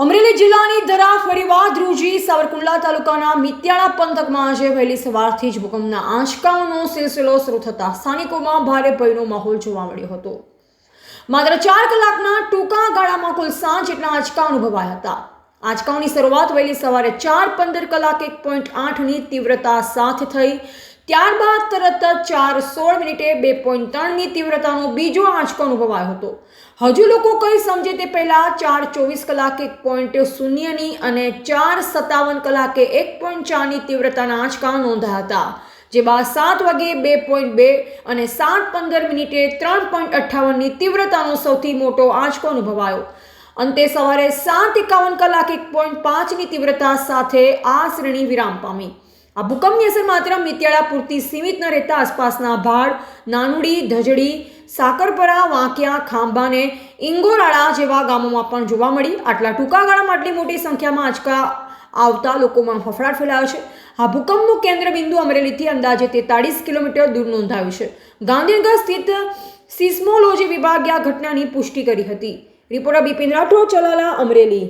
અમરેલી જિલ્લાની ધરા ફરીવાર ધ્રુજી સાવરકુંડલા તાલુકાના મિત્યાળા પંથકમાં આજે વહેલી સવારથી જ ભૂકંપના આંચકાઓનો સિલસિલો શરૂ થતા સ્થાનિકોમાં ભારે ભયનો માહોલ જોવા મળ્યો હતો. માત્ર 4 કલાકના ટૂંકા ગાળામાં કુલ 7 જેટલા આંચકા અનુભવાયા હતા. આંચકાઓની શરૂઆત વહેલી સવારે 4:15 કલાકે 1.8ની તીવ્રતા સાથે થઈ. ત્યારબાદ તરત જ 4:16 2.3ની તીવ્રતાનો બીજો આંચકો અનુભવાયો હતો. હજુ લોકો કંઈ સમજે તે પહેલા 4:24 કલાકે 1.0ની અને 4:57 કલાકે 1.4ની તીવ્રતાના આંચકા નોંધાયા હતા. જે બાદ 7 વાગે 2.2 અને 7:15 3.58ની તીવ્રતાનો સૌથી મોટો આંચકો અનુભવાયો. અંતે સવારે 7:51 કલાકે 1.5ની તીવ્રતા સાથે આ શ્રેણી વિરામ પામી. આ ભૂકંપની અસર માત્ર મિત્યાળા પૂરતી સીમિત ન રહેતા આસપાસના ભાડ, નાનુડી, ધજડી, સાકરપરા, વાંકિયા, ખાંભા અને ઇંગોરાળા જેવા ગામોમાં પણ જોવા મળી. આટલા ટૂંકા ગાળામાં આટલી મોટી સંખ્યામાં આંચકા આવતા લોકોમાં ફફડાટ ફેલાયો છે. આ ભૂકંપનું કેન્દ્ર બિંદુ અમરેલીથી અંદાજે 43 કિલોમીટર દૂર નોંધાયું છે. ગાંધીનગર સ્થિત સિસ્મોલોજી વિભાગે આ ઘટનાની પુષ્ટિ કરી હતી. રિપોર્ટર બિપિન રાઠોડ, ચલાલા, અમરેલી.